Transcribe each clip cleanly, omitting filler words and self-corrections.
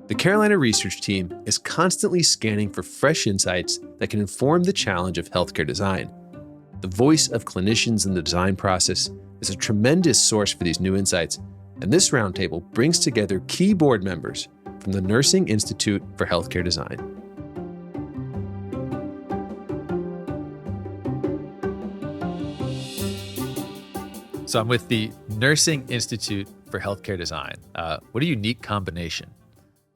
The Carolina research team is constantly scanning for fresh insights that can inform the challenge of healthcare design. The voice of clinicians in the design process is a tremendous source for these new insights, and this roundtable brings together key board members from the Nursing Institute for Healthcare Design. So I'm with the Nursing Institute for Healthcare Design. What a unique combination.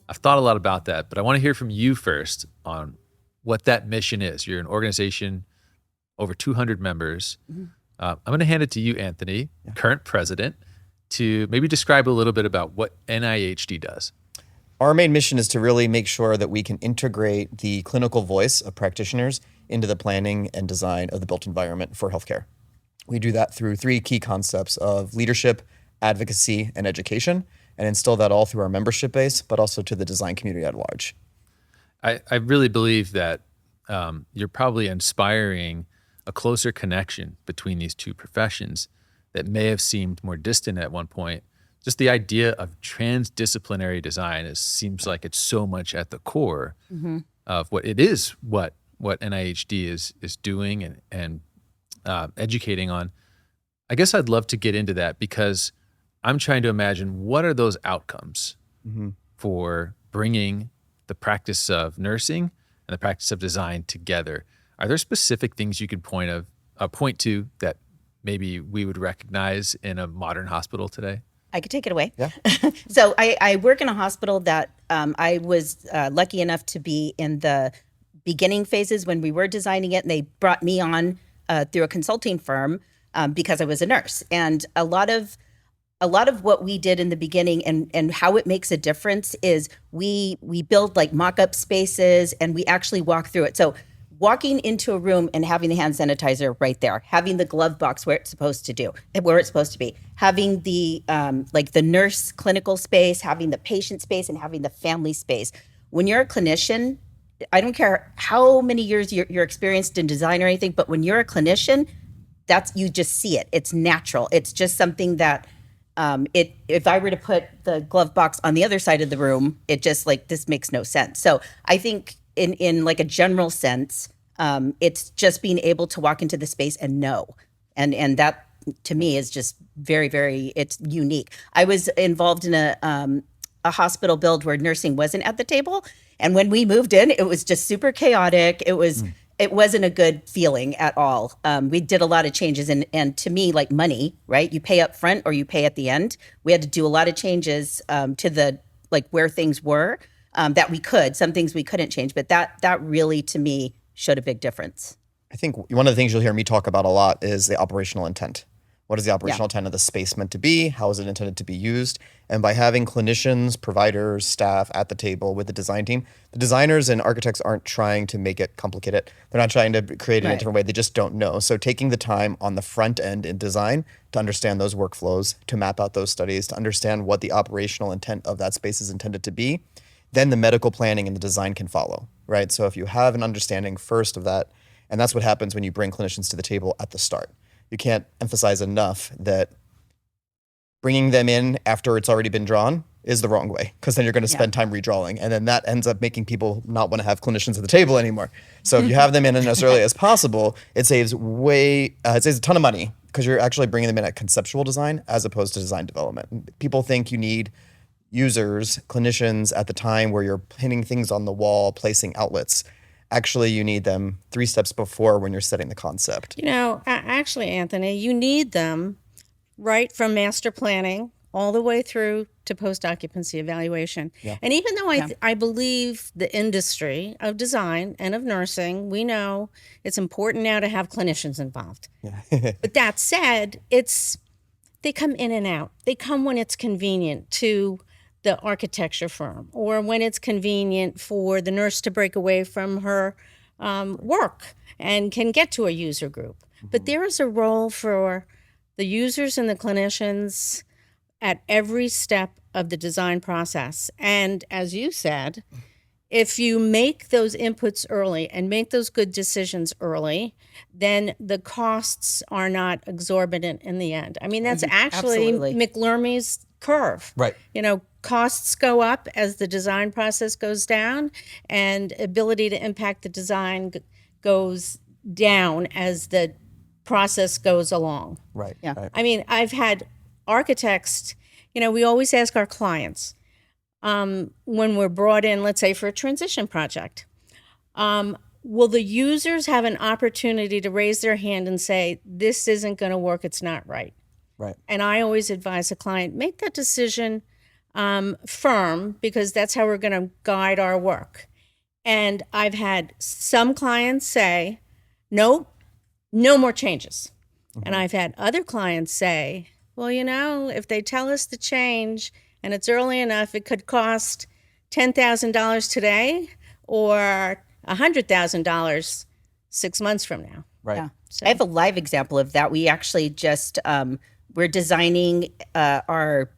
I've thought a lot about that, but I want to hear from you first on what that mission is. You're an organization, over 200 members. Mm-hmm. I'm going to hand it to you, Anthony, current president, to maybe describe a little bit about what NIHD does. Our main mission is to really make sure that we can integrate the clinical voice of practitioners into the planning and design of the built environment for healthcare. We do that through three key concepts of leadership, advocacy, and education, and instill that all through our membership base, but also to the design community at large. I really believe that you're probably inspiring a closer connection between these two professions that may have seemed more distant at one point. Just the idea of transdisciplinary design seems like it's so much at the core of what it is, what NIHD is doing and educating on. I guess I'd love to get into that because I'm trying to imagine what are those outcomes for bringing the practice of nursing and the practice of design together. Are there specific things you could point to that maybe we would recognize in a modern hospital today? I could take it away. Yeah. So I work in a hospital that I was lucky enough to be in the beginning phases when we were designing it, and they brought me on through a consulting firm because I was a nurse. And a lot of what we did in the beginning and how it makes a difference is we build like mock-up spaces and we actually walk through it. So walking into a room and having the hand sanitizer right there, having the glove box where it's supposed to be, having the like the nurse clinical space, having the patient space, and having the family space. When you're a clinician, I don't care how many years you're experienced in design or anything, but when you're a clinician, you just see it. It's natural. It's just something that if I were to put the glove box on the other side of the room, it just like, this makes no sense. So I think in like a general sense, it's just being able to walk into the space and know. And that to me is just very, very, it's unique. I was involved in a hospital build where nursing wasn't at the table. And when we moved in, it was just super chaotic. It wasn't a good feeling at all. We did a lot of changes and to me, like money, right? You pay up front or you pay at the end. We had to do a lot of changes to the, like where things were that we could, some things we couldn't change, but that really to me showed a big difference. I think one of the things you'll hear me talk about a lot is the operational intent. What is the operational intent of the space meant to be? How is it intended to be used? And by having clinicians, providers, staff at the table with the design team, the designers and architects aren't trying to make it complicated. They're not trying to create it in a different way. They just don't know. So taking the time on the front end in design to understand those workflows, to map out those studies, to understand what the operational intent of that space is intended to be, then the medical planning and the design can follow, right? So if you have an understanding first of that, and that's what happens when you bring clinicians to the table at the start. You can't emphasize enough that bringing them in after it's already been drawn is the wrong way, because then you're going to spend time redrawing, and then that ends up making people not want to have clinicians at the table anymore. So if you have them in as early as possible, it saves a ton of money because you're actually bringing them in at conceptual design as opposed to design development. People think you need users, clinicians at the time where you're pinning things on the wall, placing outlets. Actually, you need them 3 steps before when you're setting the concept. You know, actually, Anthony, you need them right from master planning all the way through to post-occupancy evaluation. Yeah. And even though I believe the industry of design and of nursing, we know it's important now to have clinicians involved. Yeah. But that said, they come in and out. They come when it's convenient to the architecture firm, or when it's convenient for the nurse to break away from her work and can get to a user group. Mm-hmm. But there is a role for the users and the clinicians at every step of the design process. And as you said, if you make those inputs early and make those good decisions early, then the costs are not exorbitant in the end. I mean, that's actually McLermy's curve. Right. You know, costs go up as the design process goes down, and ability to impact the design goes down as the process goes along. Right. Yeah. Right. I mean, I've had architects, we always ask our clients when we're brought in, let's say for a transition project, will the users have an opportunity to raise their hand and say, this isn't going to work, it's not right? Right. And I always advise a client, make that decision firm, because that's how we're going to guide our work. And I've had some clients say, nope, no more changes. And I've had other clients say, well, if they tell us to change and it's early enough, it could cost $10,000 today or $100,000 6 months from now. Right. Yeah. I have a live example of that. We actually just, we're designing our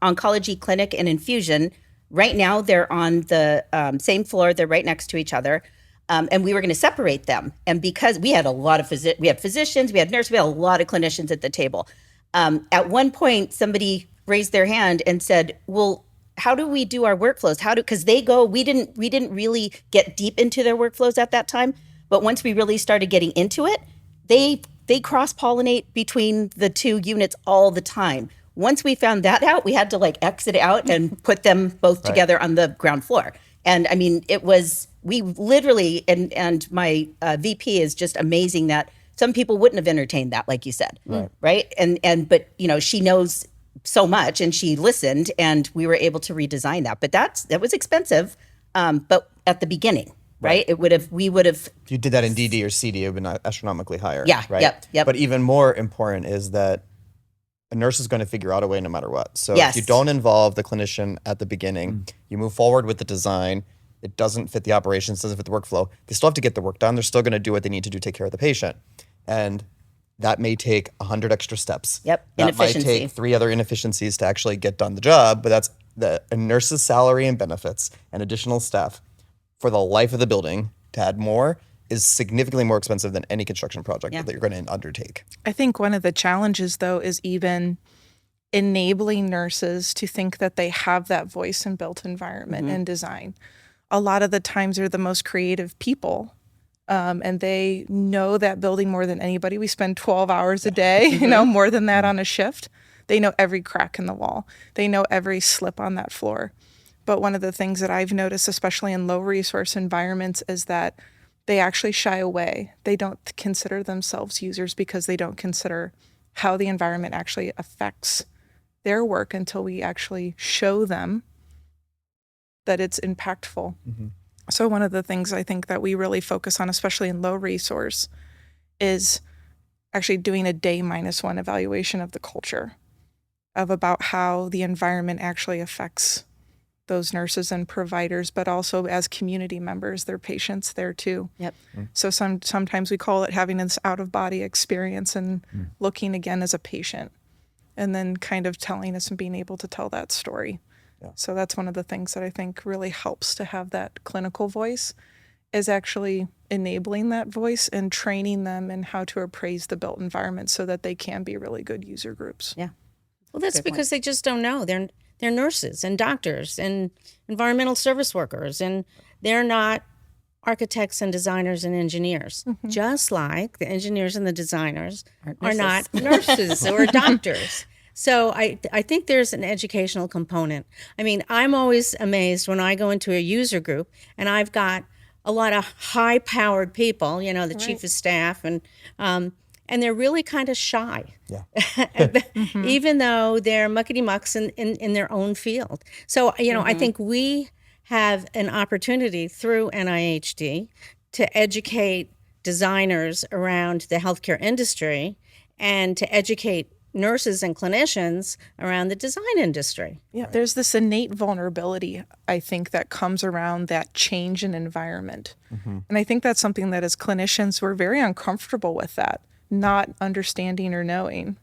oncology clinic and infusion. Right now, they're on the same floor. They're right next to each other. And we were going to separate them. And because we had a lot of we had physicians, we had nurses, we had a lot of clinicians at the table. At one point, somebody raised their hand and said, well, how do we do our workflows? Because we didn't really get deep into their workflows at that time. But once we really started getting into it, they cross-pollinate between the two units all the time. Once we found that out, we had to exit out and put them both together on the ground floor. And I mean, we literally, and my VP is just amazing that some people wouldn't have entertained that, like you said, right? But she knows so much, and she listened, and we were able to redesign that. But that was expensive, but at the beginning, right? We would have. If you did that in DD or CD, it would have been astronomically higher. Yeah. Right. Yep. But even more important is that a nurse is going to figure out a way no matter what. So Yes. if you don't involve the clinician at the beginning, you move forward with the design, it doesn't fit the operations, doesn't fit the workflow, they still have to get the work done. They're still going to do what they need to do, take care of the patient. And that may take 100 extra steps. Yep. That Inefficiency. might take 3 other inefficiencies to actually get done the job, but that's a nurse's salary and benefits and additional staff for the life of the building. To add more is significantly more expensive than any construction project that you're going to undertake. I think one of the challenges, though, is even enabling nurses to think that they have that voice in built environment and design. A lot of the times they're the most creative people, and they know that building more than anybody. We spend 12 hours a day, more than that on a shift. They know every crack in the wall. They know every slip on that floor. But one of the things that I've noticed, especially in low resource environments, is that they actually shy away. They don't consider themselves users because they don't consider how the environment actually affects their work until we actually show them that it's impactful. So one of the things I think that we really focus on, especially in low resource, is actually doing a day -1 evaluation of the culture, of about how the environment actually affects those nurses and providers, but also as community members, their patients there too. Yep. So sometimes we call it having this out-of-body experience and looking again as a patient, and then kind of telling us and being able to tell that story. Yeah. So that's one of the things that I think really helps to have that clinical voice, is actually enabling that voice and training them in how to appraise the built environment so that they can be really good user groups. Yeah. Well, that's because they just don't know. They're nurses and doctors and environmental service workers, and they're not architects and designers and engineers, just like the engineers and the designers are not nurses or doctors. So I think there's an educational component. I mean, I'm always amazed when I go into a user group and I've got a lot of high-powered people, the chief of staff, and they're really kind of shy. Yeah. Even though they're muckety-mucks in their own field. So, I think we have an opportunity through NIHD to educate designers around the healthcare industry and to educate nurses and clinicians around the design industry. Yeah, there's this innate vulnerability, I think, that comes around that change in environment. And I think that's something that as clinicians, we're very uncomfortable with that, not understanding or knowing.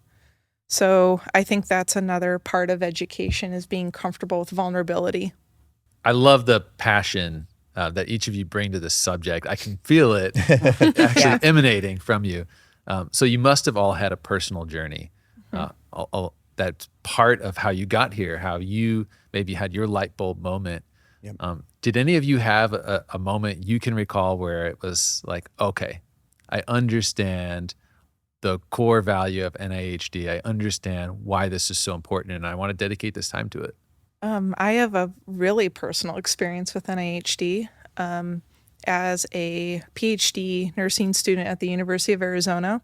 So I think that's another part of education, is being comfortable with vulnerability. I love the passion that each of you bring to this subject. I can feel it actually emanating from you. So you must have all had a personal journey. that's part of how you got here, how you maybe had your light bulb moment. Yep. Did any of you have a moment you can recall where it was like, okay, I understand the core value of NIHD. I understand why this is so important, and I want to dedicate this time to it? I have a really personal experience with NIHD. As a PhD nursing student at the University of Arizona,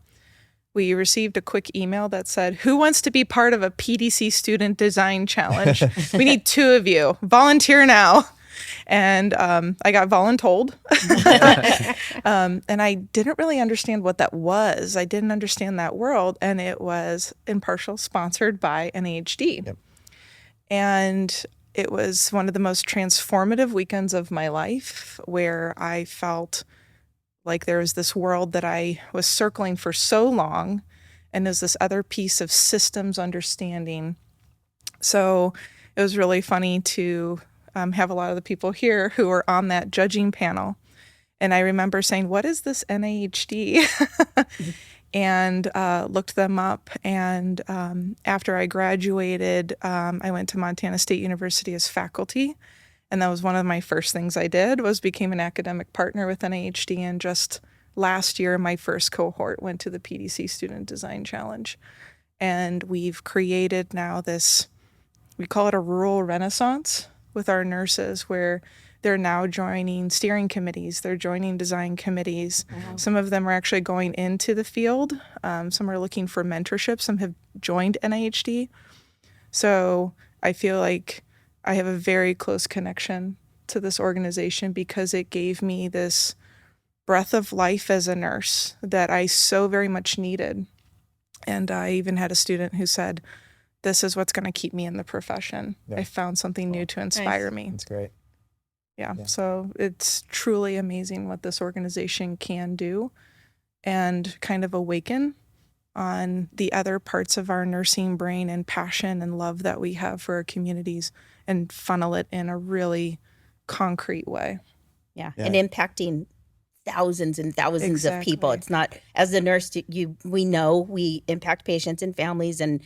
we received a quick email that said, "Who wants to be part of a PDC Student Design Challenge? We need 2 of you. Volunteer now." And I got voluntold. And I didn't really understand what that was. I didn't understand that world. And it was in partial sponsored by NIHD. Yep. And it was one of the most transformative weekends of my life, where I felt like there was this world that I was circling for so long, and there's this other piece of systems understanding. So it was really funny to have a lot of the people here who were on that judging panel. And I remember saying, "What is this NIHD?" And looked them up. And after I graduated, I went to Montana State University as faculty. And that was one of my first things I did, was became an academic partner with NIHD. And just last year, my first cohort went to the PDC Student Design Challenge. And we've created now this, we call it a rural renaissance with our nurses, where they're now joining steering committees. They're joining design committees. Wow. Some of them are actually going into the field. Some are looking for mentorship. Some have joined NIHD. So I feel like I have a very close connection to this organization, because it gave me this breath of life as a nurse that I so very much needed. And I even had a student who said, "This is what's going to keep me in the profession. Yeah. I found something new to inspire me." That's great. Yeah. So it's truly amazing what this organization can do, and kind of awaken on the other parts of our nursing brain and passion and love that we have for our communities, and funnel it in a really concrete way. Yeah. And impacting thousands and thousands of people. It's not, as a nurse, we know we impact patients and families and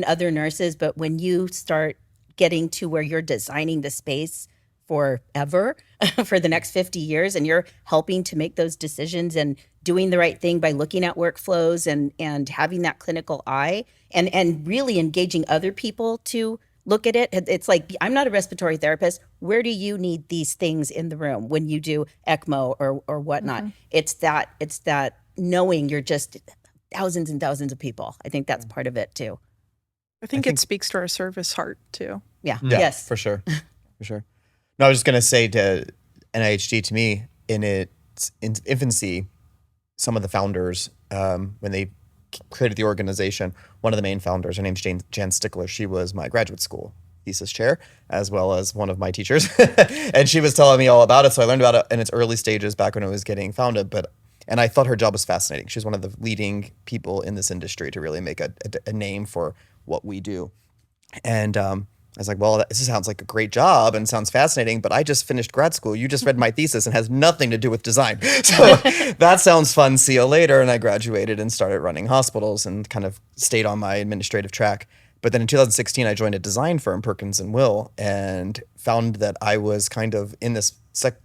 other nurses, but when you start getting to where you're designing the space forever, for the next 50 years, and you're helping to make those decisions and doing the right thing by looking at workflows and having that clinical eye, and really engaging other people to look at it. It's like, I'm not a respiratory therapist. Where do you need these things in the room when you do ECMO or whatnot? Mm-hmm. It's that knowing you're just thousands and thousands of people. I think that's part of it too. I think it speaks to our service heart too. Yeah. Yes. For sure. For sure. No, I was just going to say, to NIHD, to me, in its infancy, some of the founders, when they created the organization, one of the main founders, her name's Jan Stickler. She was my graduate school thesis chair, as well as one of my teachers. And she was telling me all about it. So I learned about it in its early stages back when it was getting founded. And I thought her job was fascinating. She's one of the leading people in this industry to really make a name for what we do. And I was like, well, this sounds like a great job and sounds fascinating, but I just finished grad school. You just read my thesis and has nothing to do with design. So that sounds fun. See you later. And I graduated and started running hospitals and kind of stayed on my administrative track. But then in 2016, I joined a design firm, Perkins & Will, and found that I was kind of in this,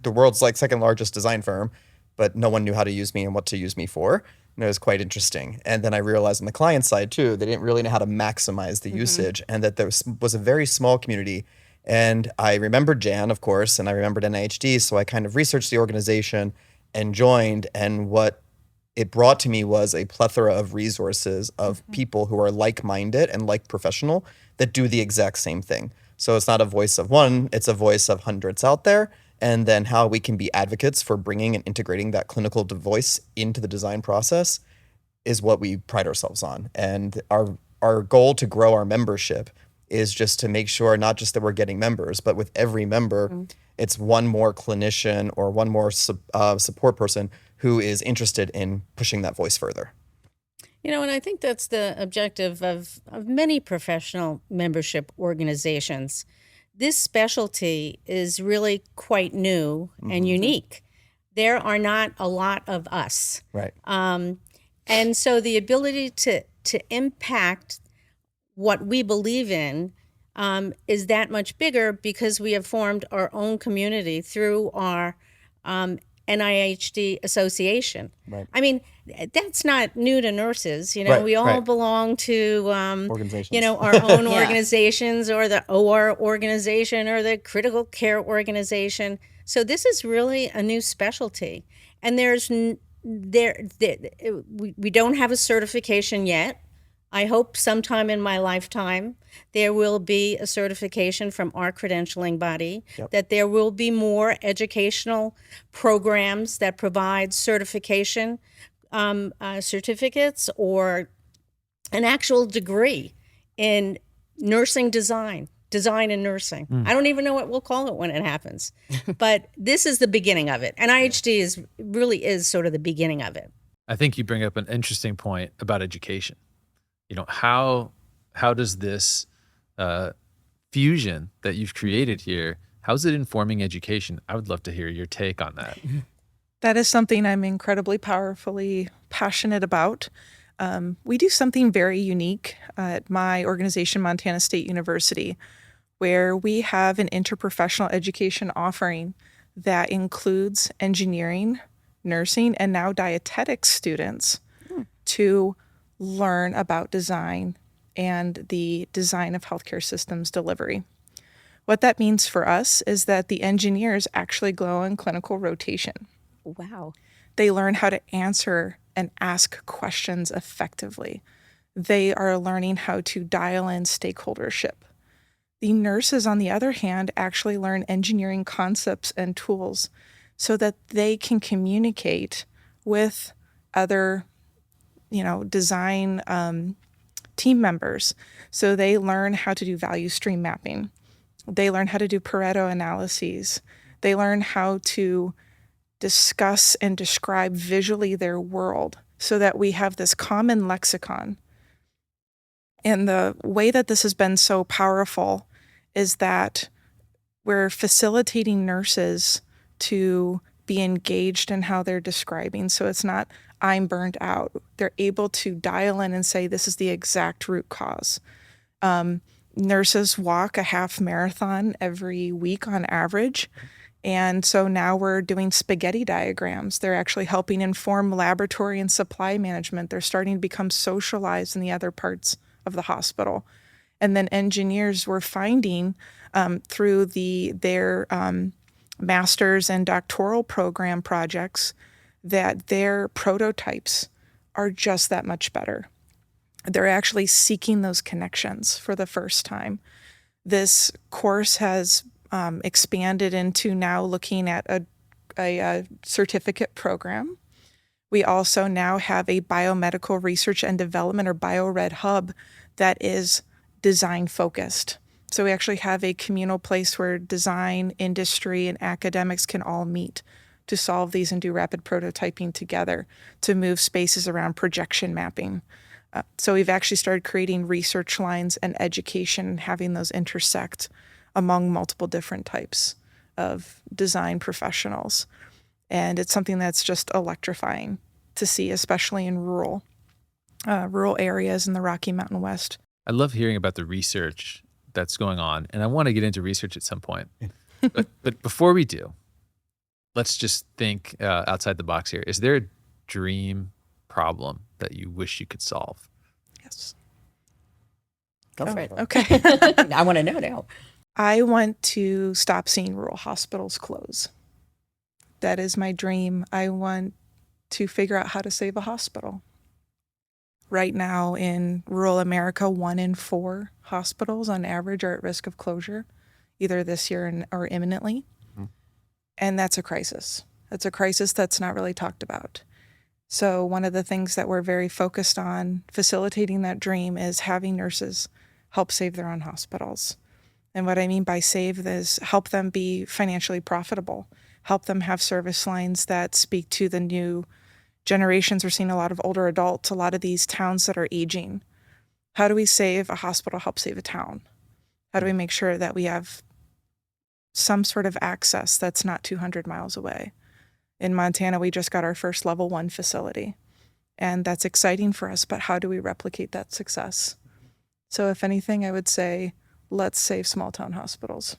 the world's second largest design firm, but no one knew how to use me and what to use me for. And it was quite interesting. And then I realized on the client side too, they didn't really know how to maximize the usage, and that there was a very small community. And I remembered Jan, of course, and I remembered NIHD. So I kind of researched the organization and joined. And what it brought to me was a plethora of resources of people who are like-minded and like-professional that do the exact same thing. So it's not a voice of one, it's a voice of hundreds out there. And then how we can be advocates for bringing and integrating that clinical voice into the design process is what we pride ourselves on. And our goal to grow our membership is just to make sure not just that we're getting members, but with every member, it's one more clinician or one more support person who is interested in pushing that voice further. You know, and I think that's the objective of many professional membership organizations. This specialty is really quite new and unique. There are not a lot of us. Right. And so the ability to impact what we believe in is that much bigger because we have formed our own community through our NIHD association. Right. I mean, that's not new to nurses. Right, we all right. belong to, Organizations. our own Yeah. organizations, or the OR organization, or the critical care organization. So this is really a new specialty. And we don't have a certification yet. I hope sometime in my lifetime there will be a certification from our credentialing body, that there will be more educational programs that provide certification certificates or an actual degree in nursing design and nursing. I don't even know what we'll call it when it happens. But this is the beginning of it. And IHD really is sort of the beginning of it. I think you bring up an interesting point about education. How does this fusion that you've created here, how's it informing education? I would love to hear your take on that. That is something I'm incredibly powerfully passionate about. We do something very unique at my organization, Montana State University, where we have an interprofessional education offering that includes engineering, nursing, and now dietetics students to learn about design and the design of healthcare systems delivery. What that means for us is that the engineers actually go in clinical rotation. Wow. They learn how to answer and ask questions effectively. They are learning how to dial in stakeholdership. The nurses, on the other hand, actually learn engineering concepts and tools so that they can communicate with other design team members. So they learn how to do value stream mapping. They learn how to do Pareto analyses. They learn how to discuss and describe visually their world so that we have this common lexicon. And the way that this has been so powerful is that we're facilitating nurses to be engaged in how they're describing. So it's not, I'm burned out. They're able to dial in and say, this is the exact root cause. Nurses walk a half marathon every week on average. And so now we're doing spaghetti diagrams. They're actually helping inform laboratory and supply management. They're starting to become socialized in the other parts of the hospital. And then engineers were finding through their master's and doctoral program projects that their prototypes are just that much better. They're actually seeking those connections for the first time. This course has expanded into now looking at a certificate program. We also now have a biomedical research and development, or BioRed hub, that is design focused. So we actually have a communal place where design, industry, and academics can all meet to solve these and do rapid prototyping together to move spaces around projection mapping. So we've actually started creating research lines and education and having those intersect among multiple different types of design professionals. And it's something that's just electrifying to see, especially in rural areas in the Rocky Mountain West. I love hearing about the research that's going on, and I want to get into research at some point. But before we do, let's just think outside the box here. Is there a dream problem that you wish you could solve? Yes. Go for it. Okay. I want to know now. I want to stop seeing rural hospitals close. That is my dream. I want to figure out how to save a hospital. Right now in rural America, 1 in 4 hospitals on average are at risk of closure, either this year or imminently. Mm-hmm. And that's a crisis. That's a crisis that's not really talked about. So one of the things that we're very focused on facilitating that dream is having nurses help save their own hospitals. And what I mean by save is help them be financially profitable, help them have service lines that speak to the new generations. We're seeing a lot of older adults, a lot of these towns that are aging. How do we save a hospital, help save a town? How do we make sure that we have some sort of access that's not 200 miles away? In Montana, we just got our first level 1 facility, and that's exciting for us, but how do we replicate that success? So if anything, I would say, let's save small town hospitals.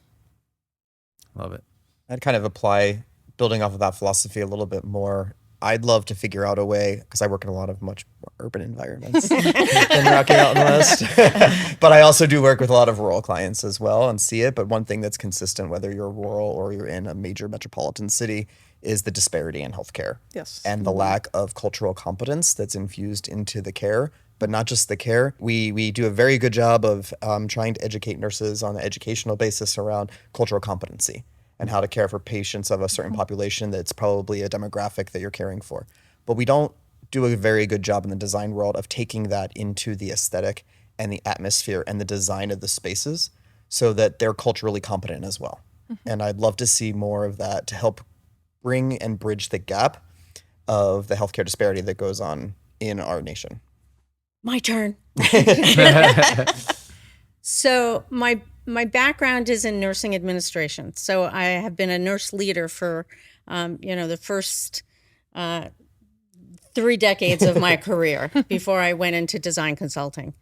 Love it. I'd kind of apply, building off of that philosophy a little bit more. I'd love to figure out a way, because I work in a lot of much more urban environments than Rocky Mountain West. But I also do work with a lot of rural clients as well and see it. But one thing that's consistent, whether you're rural or you're in a major metropolitan city, is the disparity in healthcare. Yes. And the lack of cultural competence that's infused into the care. But not just the care. We do a very good job of trying to educate nurses on an educational basis around cultural competency and how to care for patients of a certain population that's probably a demographic that you're caring for. But we don't do a very good job in the design world of taking that into the aesthetic and the atmosphere and the design of the spaces so that they're culturally competent as well. And I'd love to see more of that to help bring and bridge the gap of the healthcare disparity that goes on in our nation. My turn. So my background is in nursing administration. So I have been a nurse leader for, the first 3 decades of my career before I went into design consulting.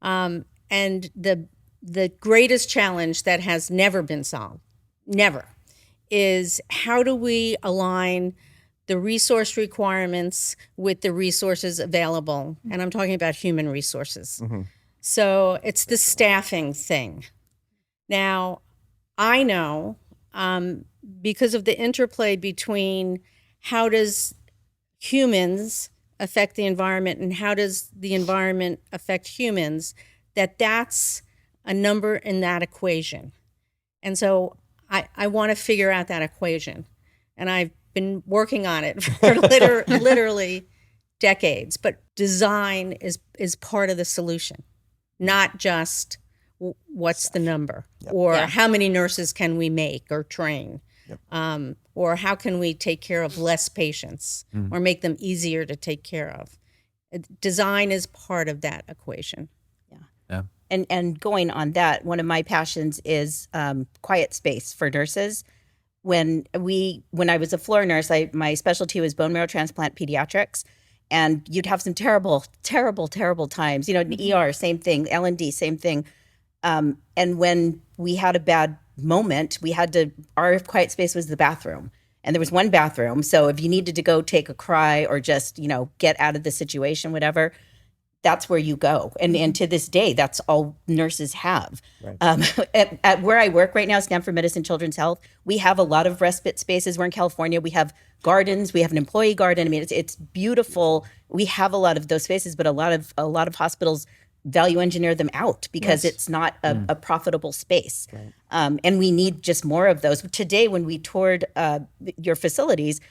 And the greatest challenge that has never been solved, is how do we align the resource requirements with the resources available? And I'm talking about human resources. So it's the staffing thing. Now, I know because of the interplay between how does humans affect the environment and how does the environment affect humans, that's a number in that equation. And so I want to figure out that equation. And I've been working on it for literally decades. But design is part of the solution, not just what's the number or how many nurses can we make or train, or how can we take care of less patients or make them easier to take care of. Design is part of that equation. Yeah. And going on that, one of my passions is quiet space for nurses. When I was a floor nurse, my specialty was bone marrow transplant pediatrics, and you'd have some terrible, terrible, terrible times. In the ER, same thing. L&D, same thing. And when we had a bad moment, our quiet space was the bathroom. And there was one bathroom. So if you needed to go take a cry or just, get out of the situation, whatever, that's where you go. And to this day, that's all nurses have. Right. At where I work right now, Stanford Medicine Children's Health, we have a lot of respite spaces. We're in California. We have gardens. We have an employee garden. I mean, it's beautiful. We have a lot of those spaces, but a lot of hospitals value engineer them out because it's not a profitable space. Right. And we need just more of those. Today, when we toured your facilities,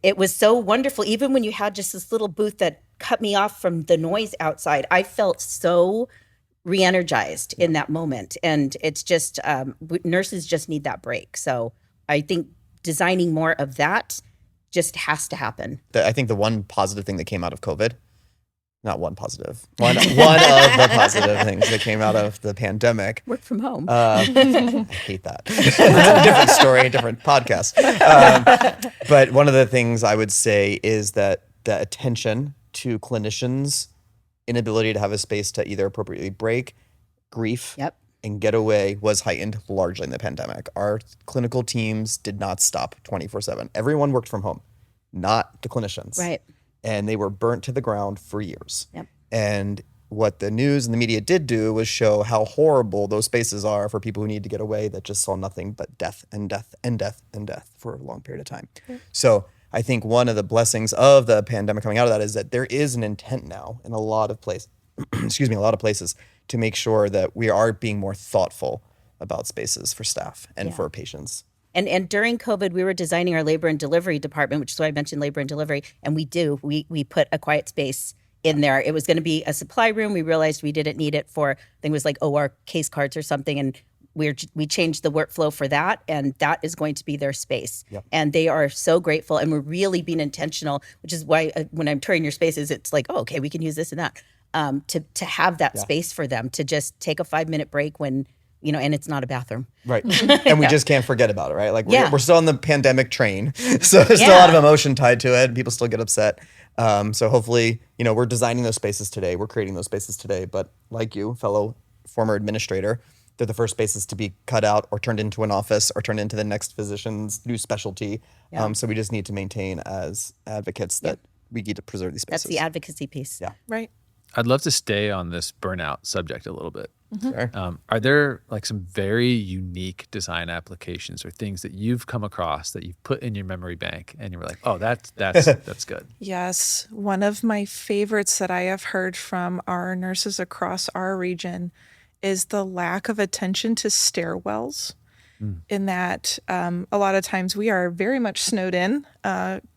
it was so wonderful. Even when you had just this little booth that cut me off from the noise outside, I felt so re-energized in that moment. And it's just, nurses just need that break. So I think designing more of that just has to happen. I think the one positive thing that came out of COVID, not one positive, one of the positive things that came out of the pandemic. Work from home. I hate that. It's a different story, different podcast. But one of the things I would say is that the attention to clinicians' inability to have a space to either appropriately break, grief, and get away was heightened largely in the pandemic. Our clinical teams did not stop 24/7. Everyone worked from home, not the clinicians. Right. And they were burnt to the ground for years. Yep. And what the news and the media did do was show how horrible those spaces are for people who need to get away that just saw nothing but death and death and death and death for a long period of time. So I think one of the blessings of the pandemic coming out of that is that there is an intent now in a lot of places, to make sure that we are being more thoughtful about spaces for staff and for patients. And during COVID, we were designing our labor and delivery department, which is why I mentioned labor and delivery. And we put a quiet space in there. It was going to be a supply room. We realized we didn't need it for, I think it was like OR case cards or something. And we changed the workflow for that. And that is going to be their space. Yep. And they are so grateful. And we're really being intentional, which is why when I'm touring your spaces, it's like, oh, okay, we can use this and that. To have that space for them to just take a 5-minute break when and it's not a bathroom. Right. And we just can't forget about it, right? Like we're still on the pandemic train. So there's still a lot of emotion tied to it and people still get upset. So hopefully, we're designing those spaces today. We're creating those spaces today. But like you, fellow former administrator, they're the first spaces to be cut out or turned into an office or turned into the next physician's new specialty. Yeah. So we just need to maintain as advocates that we need to preserve these spaces. That's the advocacy piece. Yeah. Right. I'd love to stay on this burnout subject a little bit. Sure. Are there like some very unique design applications or things that you've come across that you've put in your memory bank and you were like, oh, that's good? Yes. One of my favorites that I have heard from our nurses across our region is the lack of attention to stairwells. In that a lot of times we are very much snowed in.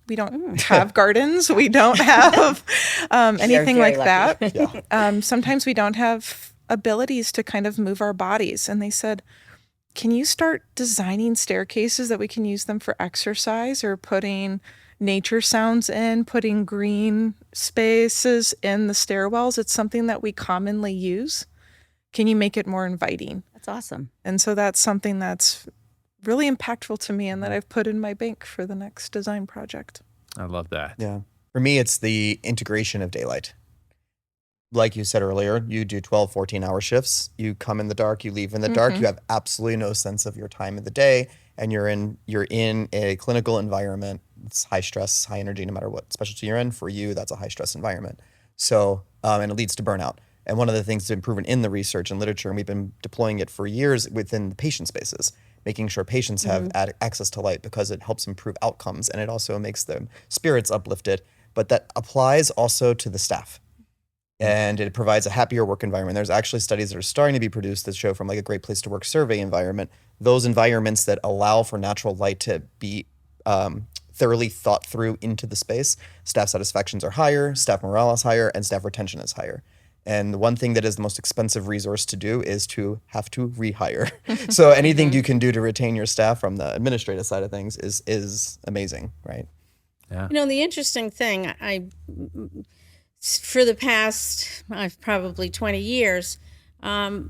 We don't have gardens. We don't have anything like lucky. that. Sometimes we don't have abilities to kind of move our bodies. And they said, can you start designing staircases that we can use them for exercise, or putting nature sounds in, putting green spaces in the stairwells? It's something that we commonly use. Can you make it more inviting? That's awesome. And so that's something that's really impactful to me and that I've put in my bank for the next design project. I love that. Yeah. For me, it's the integration of daylight. Like you said earlier, you do 12, 14-hour shifts. You come in the dark, you leave in the dark. You have absolutely no sense of your time of the day, and you're in a clinical environment. It's high stress, high energy, no matter what specialty you're in. For you, that's a high stress environment. So, and it leads to burnout. And one of the things that's been proven in the research and literature, and we've been deploying it for years within the patient spaces, making sure patients have access to light, because it helps improve outcomes and it also makes their spirits uplifted. But that applies also to the staff. And it provides a happier work environment. There's actually studies that are starting to be produced that show, from like a Great Place to Work survey environment, those environments that allow for natural light to be thoroughly thought through into the space, staff satisfactions are higher, staff morale is higher, and staff retention is higher. And the one thing that is the most expensive resource to do is to have to rehire. So anything you can do to retain your staff from the administrative side of things is amazing, right? Yeah. The interesting thing, for the past probably 20 years, the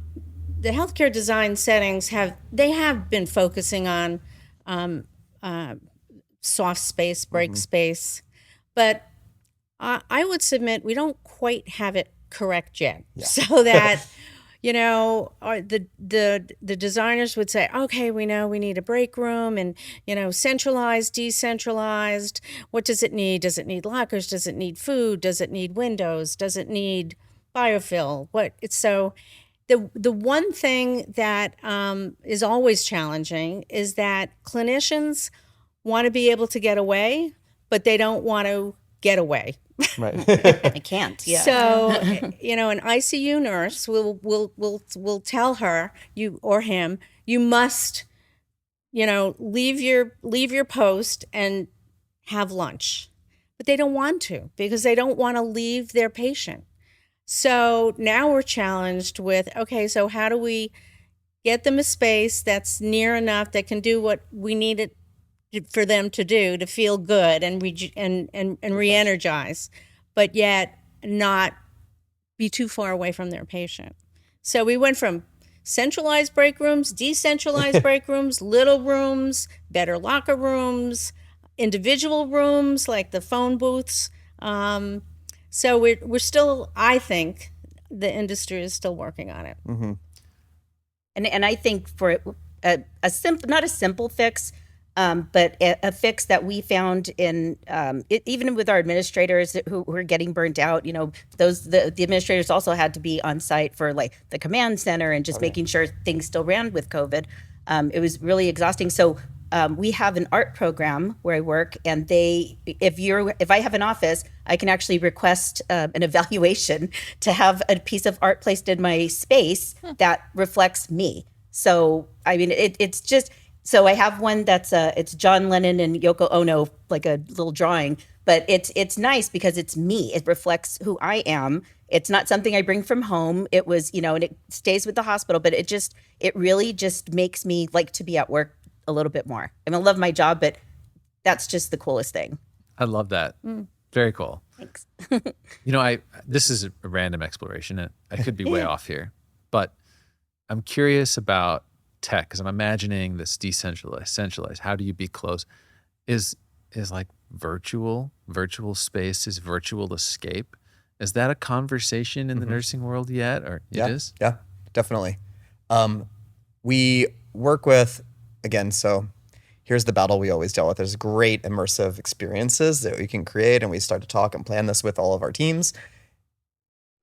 healthcare design settings have been focusing on soft space, break space, but I would submit we don't quite have it correct yet. Yeah. So that the designers would say, okay, we know we need a break room, and centralized, decentralized. What does it need? Does it need lockers? Does it need food? Does it need windows? Does it need biofill? The one thing that is always challenging is that clinicians want to be able to get away, but they don't want to get away. Right. I can't. Yeah. So, an ICU nurse will tell her, you or him, you must, leave your post and have lunch. But they don't want to, because they don't want to leave their patient. So now we're challenged with, okay, so how do we get them a space that's near enough that can do what we need it for them to do, to feel good and re-energize, but yet not be too far away from their patient. So we went from centralized break rooms, decentralized break rooms, little rooms, better locker rooms, individual rooms like the phone booths. So we're still, I think, the industry is still working on it. Mm-hmm. And I think for not a simple fix, but a fix that we found in even with our administrators who are getting burnt out, the administrators also had to be on site for like the command center and just making sure things still ran with COVID. It was really exhausting. So we have an art program where I work, and if I have an office, I can actually request an evaluation to have a piece of art placed in my space that reflects me. So I mean, it's just. So I have one that's it's John Lennon and Yoko Ono, like a little drawing, but it's nice because it's me. It reflects who I am. It's not something I bring from home. It was, and it stays with the hospital, but it really just makes me like to be at work a little bit more. I love my job, but that's just the coolest thing. I love that. Very cool. Thanks. This is a random exploration, and I could be way off here, but I'm curious about tech because I'm imagining this decentralized, centralized. How do you be close? Is like virtual spaces, virtual escape? Is that a conversation in the nursing world yet, or it is? Yeah, definitely. We work with, again, so here's the battle we always deal with. There's great immersive experiences that we can create, and we start to talk and plan this with all of our teams.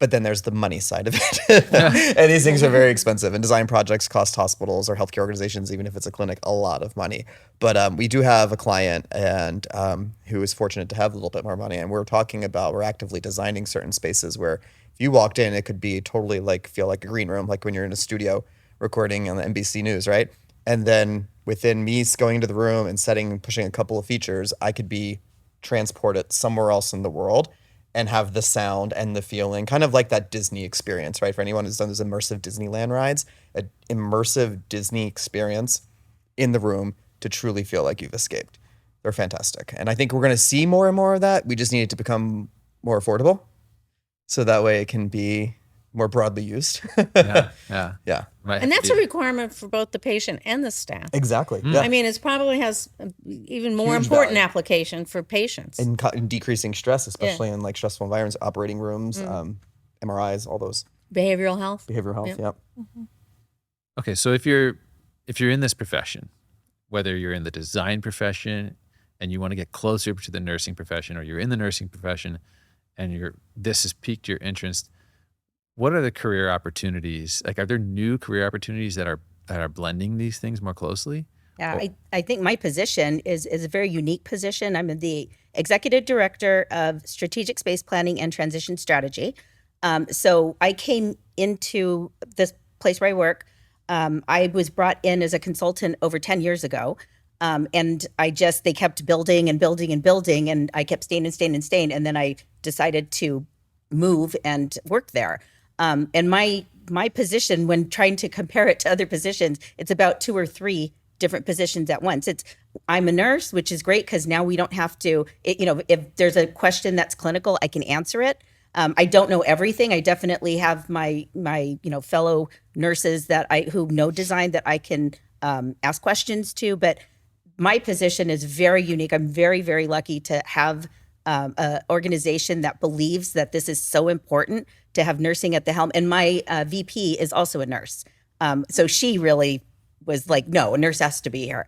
But then there's the money side of it. And these things are very expensive. And design projects cost hospitals or healthcare organizations, even if it's a clinic, a lot of money. But we do have a client and who is fortunate to have a little bit more money. And we're actively designing certain spaces where if you walked in, it could be totally feel like a green room, like when you're in a studio recording on the NBC News, right? And then within me going into the room and pushing a couple of features, I could be transported somewhere else in the world and have the sound and the feeling, kind of like that Disney experience, right? For anyone who's done those immersive Disneyland rides, an immersive Disney experience in the room to truly feel like you've escaped. They're fantastic. And I think we're going to see more and more of that. We just need it to become more affordable so that way it can be more broadly used. Yeah. Yeah. And that's a requirement for both the patient and the staff. Exactly. Yeah. I mean, it probably has even more Huge important value. application for patients. In decreasing stress, especially in stressful environments, operating rooms, MRIs, all those. Behavioral health. Yep. Okay, so if you're in this profession, whether you're in the design profession and you want to get closer to the nursing profession, or you're in the nursing profession and this has piqued your interest, what are the career opportunities? Are there new career opportunities that are blending these things more closely? Yeah, I think my position is a very unique position. I'm the executive director of strategic space planning and transition strategy. So I came into this place where I work. I was brought in as a consultant over 10 years ago. And they kept building and building and building, and I kept staying. And then I decided to move and work there. And my position, when trying to compare it to other positions, it's about 2 or 3 different positions at once. I'm a nurse, which is great because now we don't have to, if there's a question that's clinical, I can answer it. I don't know everything. I definitely have my fellow nurses who know design that I can ask questions to, but my position is very unique. I'm very, very lucky to have an organization that believes that this is so important to have nursing at the helm. And my VP is also a nurse. So she really was like, no, a nurse has to be here.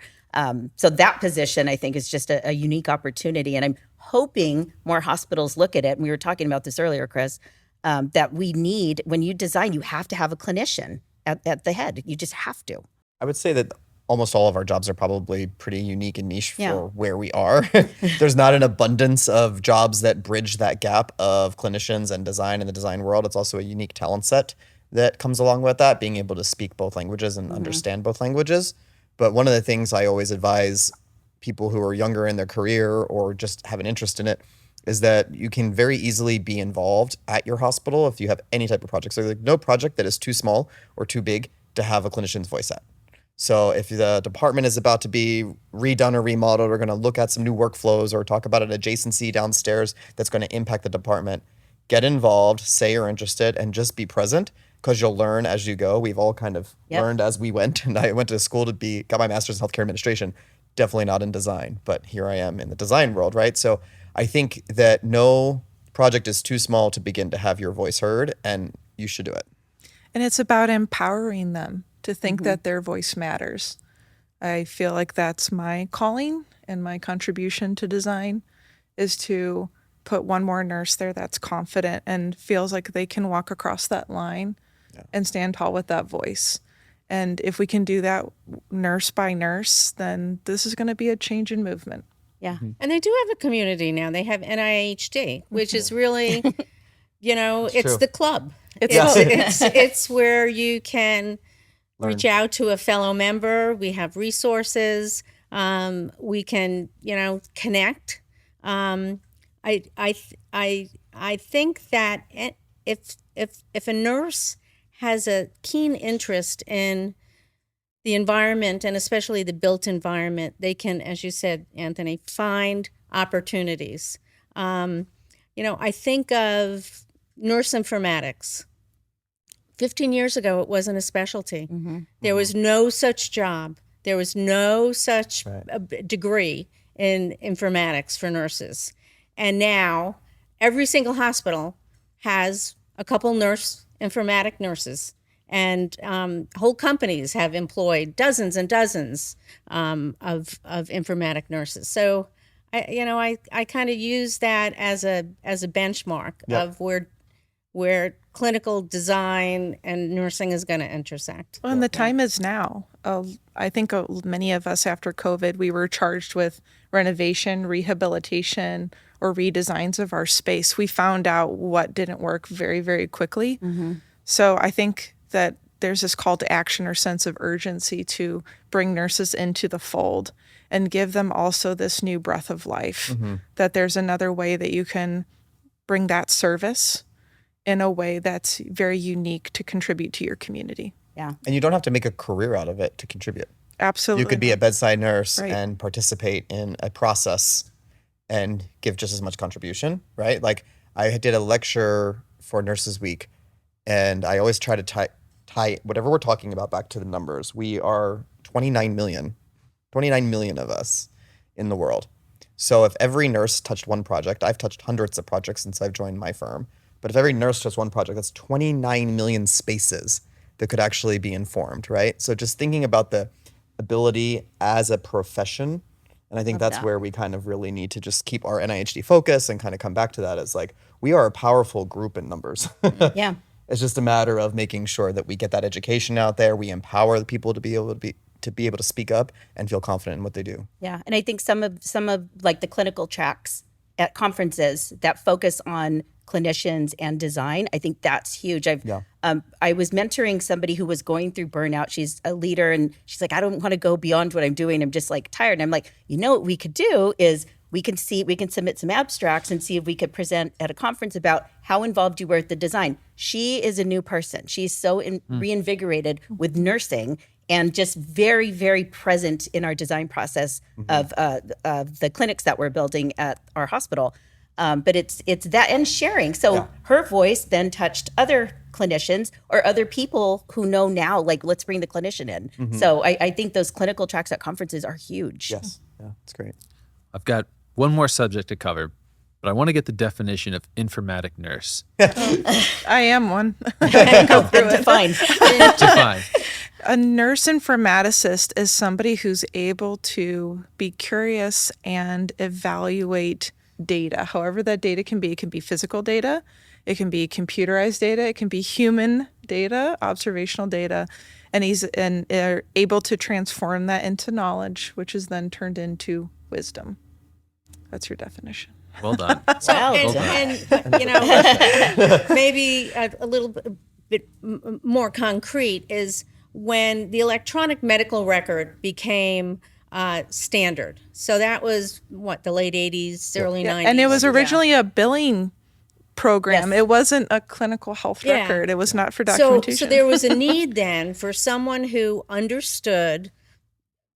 So that position, I think, is just a unique opportunity. And I'm hoping more hospitals look at it. And we were talking about this earlier, Chris, that when you design, you have to have a clinician at the head. You just have to. I would say that almost all of our jobs are probably pretty unique and niche for where we are. There's not an abundance of jobs that bridge that gap of clinicians and design in the design world. It's also a unique talent set that comes along with that, being able to speak both languages and understand both languages. But one of the things I always advise people who are younger in their career or just have an interest in it is that you can very easily be involved at your hospital if you have any type of project. So there's no project that is too small or too big to have a clinician's voice at. So if the department is about to be redone or remodeled, we're going to look at some new workflows or talk about an adjacency downstairs that's going to impact the department. Get involved, say you're interested, and just be present because you'll learn as you go. We've all kind of learned as we went. And I went to school got my master's in healthcare administration, definitely not in design, but here I am in the design world, right? So I think that no project is too small to begin to have your voice heard, and you should do it. And it's about empowering them to think that their voice matters. I feel like that's my calling and my contribution to design is to put one more nurse there that's confident and feels like they can walk across that line and stand tall with that voice. And if we can do that nurse by nurse, then this is going to be a change in movement. Yeah. And they do have a community now. They have NIHD, which is really, it's true. the club. It's It's where you can reach out to a fellow member. We have resources. We can, connect. I think that if a nurse has a keen interest in the environment and especially the built environment, they can, as you said, Anthony, find opportunities. I think of nurse informatics. 15 years ago, it wasn't a specialty. There was no such job. There was no such degree in informatics for nurses. And now every single hospital has a couple informatic nurses. And whole companies have employed dozens and dozens of informatic nurses. So, I kind of use that as a benchmark of where clinical design and nursing is going to intersect. Well, and the time is now. I think many of us after COVID, we were charged with renovation, rehabilitation, or redesigns of our space. We found out what didn't work very, very quickly. So I think that there's this call to action or sense of urgency to bring nurses into the fold and give them also this new breath of life, that there's another way that you can bring that service in a way that's very unique to contribute to your community. Yeah. And you don't have to make a career out of it to contribute. Absolutely. You could be a bedside nurse and participate in a process and give just as much contribution, right? Like I did a lecture for Nurses Week, and I always try to tie whatever we're talking about back to the numbers. We are 29 million of us in the world. So if every nurse touched one project, I've touched hundreds of projects since I've joined my firm, but if every nurse touched one project, that's 29 million spaces that could actually be informed, right? So just thinking about the ability as a profession, and I think that's where we kind of really need to just keep our NIHD focus and kind of come back to that as like, we are a powerful group in numbers. Yeah. It's just a matter of making sure that we get that education out there. We empower the people to be able to speak up and feel confident in what they do. Yeah, and I think some of like the clinical tracks at conferences that focus on clinicians and design, I think that's huge. I was mentoring somebody who was going through burnout. She's a leader, and she's like, I don't want to go beyond what I'm doing. I'm just like tired. And I'm like, what we could do is we can submit some abstracts and see if we could present at a conference about how involved you were with the design. She is a new person. She's so reinvigorated with nursing and just very, very present in our design process of the clinics that we're building at our hospital. But it's that and sharing. So her voice then touched other clinicians or other people who know now, like, let's bring the clinician in. So I think those clinical tracks at conferences are huge. Yes. Yeah, it's great. I've got one more subject to cover, but I want to get the definition of informatic nurse. I am one. Define. Define. A nurse informaticist is somebody who's able to be curious and evaluate data, however that data can be. It can be physical data, it can be computerized data, it can be human data, observational data, and are able to transform that into knowledge, which is then turned into wisdom. That's your definition. Well done. And maybe a little bit more concrete is when the electronic medical record became standard. So that was the late 80s, early 90s. And it was originally a billing program. It wasn't a clinical health record. It was not for documentation. So there was a need then for someone who understood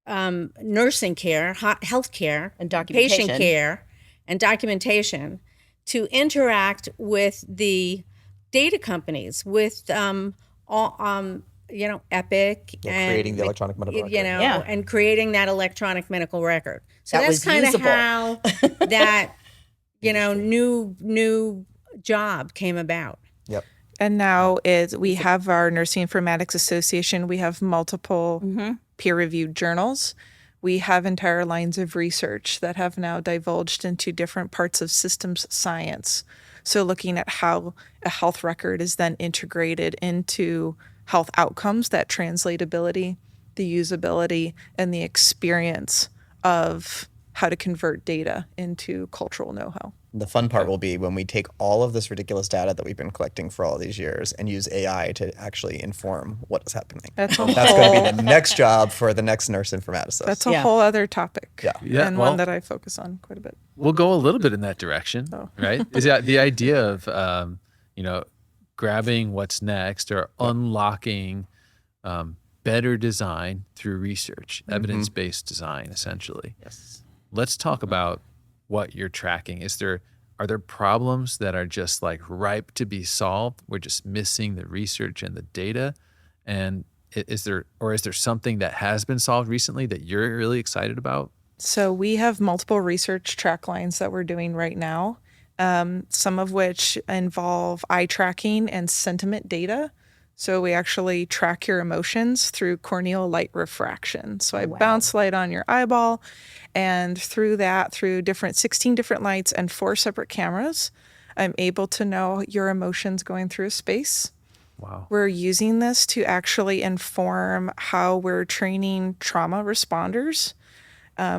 nursing care, health care, and documentation. Patient care, and documentation to interact with the data companies, with Epic, and creating the electronic medical record. And creating that electronic medical record. So That that's was kind of usable. how that new job came about. Yep. And now we have our Nursing Informatics Association. We have multiple peer-reviewed journals. We have entire lines of research that have now divulged into different parts of systems science. So looking at how a health record is then integrated into health outcomes, that translatability, the usability, and the experience of how to convert data into cultural know-how. The fun part will be when we take all of this ridiculous data that we've been collecting for all these years and use AI to actually inform what is happening. That's going to be the next job for the next nurse informaticist. That's a whole other topic, and well, one that I focus on quite a bit. We'll go a little bit in that direction, right? Is that the idea of, grabbing what's next or unlocking better design through research, evidence-based design, essentially. Yes. Let's talk about what you're tracking. Is there are there problems that are just like ripe to be solved? We're just missing the research and the data. And is there something that has been solved recently that you're really excited about? So we have multiple research track lines that we're doing right now, some of which involve eye tracking and sentiment data. So we actually track your emotions through corneal light refraction. So I bounce light on your eyeball, and through 16 different lights and 4 separate cameras, I'm able to know your emotions going through a space. Wow. We're using this to actually inform how we're training trauma responders.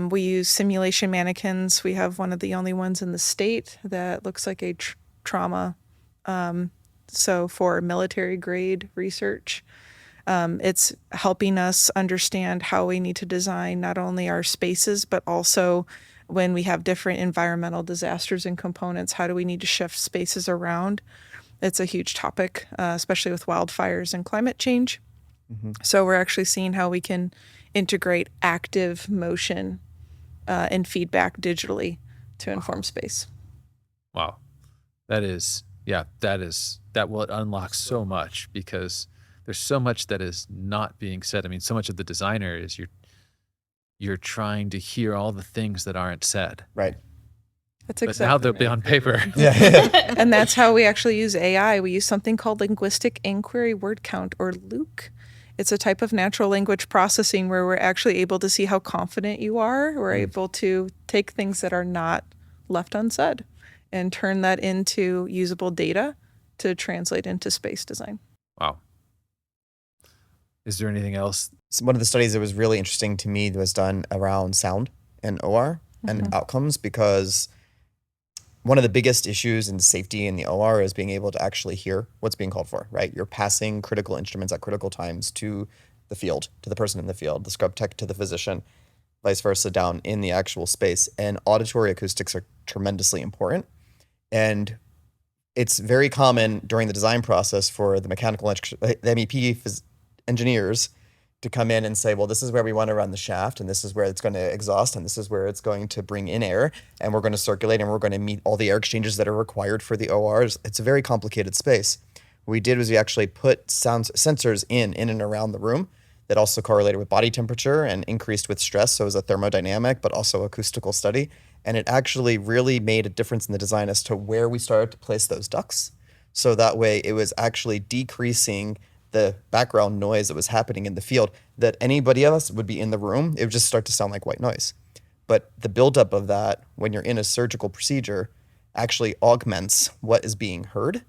We use simulation mannequins. We have one of the only ones in the state that looks like a trauma. So for military grade research, it's helping us understand how we need to design not only our spaces, but also when we have different environmental disasters and components, how do we need to shift spaces around? It's a huge topic, especially with wildfires and climate change. Mm-hmm. So we're actually seeing how we can integrate active motion and feedback digitally to inform space. Wow. That will unlock so much, because there's so much that is not being said. I mean, so much of the designer is you're trying to hear all the things that aren't said. Right. That's but exactly now they'll be on paper. Yeah. And that's how we actually use AI. We use something called linguistic inquiry word count, or LIWC. It's a type of natural language processing where we're actually able to see how confident you are. We're able to take things that are not left unsaid and turn that into usable data to translate into space design. Wow. Is there anything else? So one of the studies that was really interesting to me was done around sound and OR and outcomes, because one of the biggest issues in safety in the OR is being able to actually hear what's being called for, right? You're passing critical instruments at critical times to the field, to the person in the field, the scrub tech to the physician, vice versa down in the actual space. And auditory acoustics are tremendously important. And it's very common during the design process for the the MEP engineers to come in and say, well, this is where we want to run the shaft, and this is where it's going to exhaust, and this is where it's going to bring in air, and we're going to circulate, and we're going to meet all the air exchanges that are required for the ORs. It's a very complicated space. What we did was we actually put sound sensors in and around the room that also correlated with body temperature and increased with stress. So it was a thermodynamic, but also acoustical study. And it actually really made a difference in the design as to where we started to place those ducts. So that way it was actually decreasing the background noise that was happening in the field, that anybody else would be in the room, it would just start to sound like white noise. But the buildup of that, when you're in a surgical procedure, actually augments what is being heard.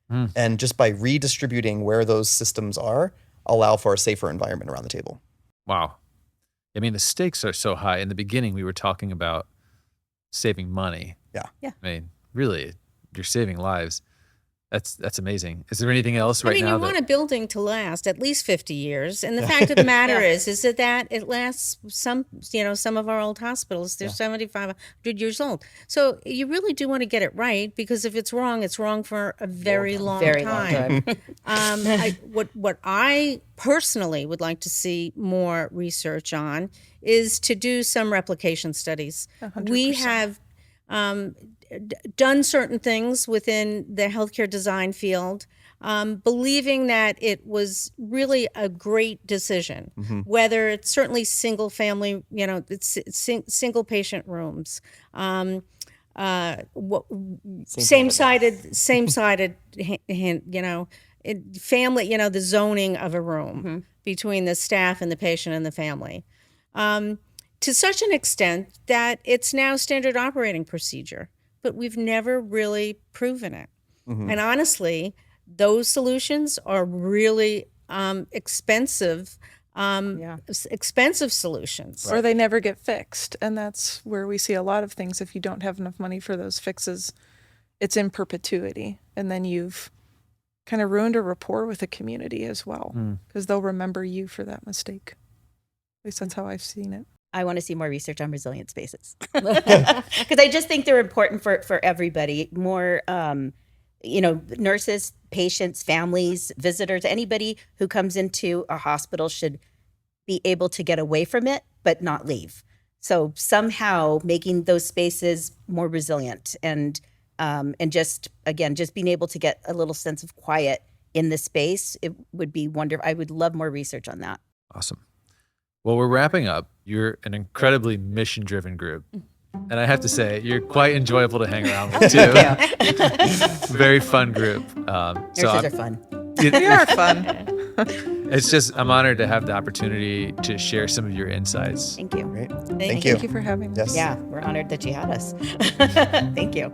And just by redistributing where those systems are, allow for a safer environment around the table. Wow. I mean, the stakes are so high. In the beginning, we were talking about saving money. Yeah. I mean, really, you're saving lives. That's amazing. Is there anything else right now? You want a building to last at least 50 years. And the fact of the matter is that it lasts some of our old hospitals, they're 7,500 years old. So you really do want to get it right, because if it's wrong for a very long time. What I personally would like to see more research on is to do some replication studies. 100%. We have done certain things within the healthcare design field, believing that it was really a great decision, whether it's certainly single family, it's single patient rooms, same-sided, family, the zoning of a room between the staff and the patient and the family. To such an extent that it's now standard operating procedure, but we've never really proven it. And honestly, those solutions are really expensive solutions. Or they never get fixed. And that's where we see a lot of things. If you don't have enough money for those fixes, it's in perpetuity. And then you've kind of ruined a rapport with the community as well, because they'll remember you for that mistake. At least that's how I've seen it. I want to see more research on resilient spaces, because I just think they're important for everybody. More, nurses, patients, families, visitors, anybody who comes into a hospital should be able to get away from it, but not leave. So somehow making those spaces more resilient and And just being able to get a little sense of quiet in the space, it would be wonderful. I would love more research on that. Awesome. Well, we're wrapping up. You're an incredibly mission-driven group. And I have to say, you're quite enjoyable to hang around with, too. Very fun group. Nurses are fun. They are fun. It's just, I'm honored to have the opportunity to share some of your insights. Thank you. Great. Thank you. Thank you for having us. Yes. Yeah, we're honored that you had us. Thank you.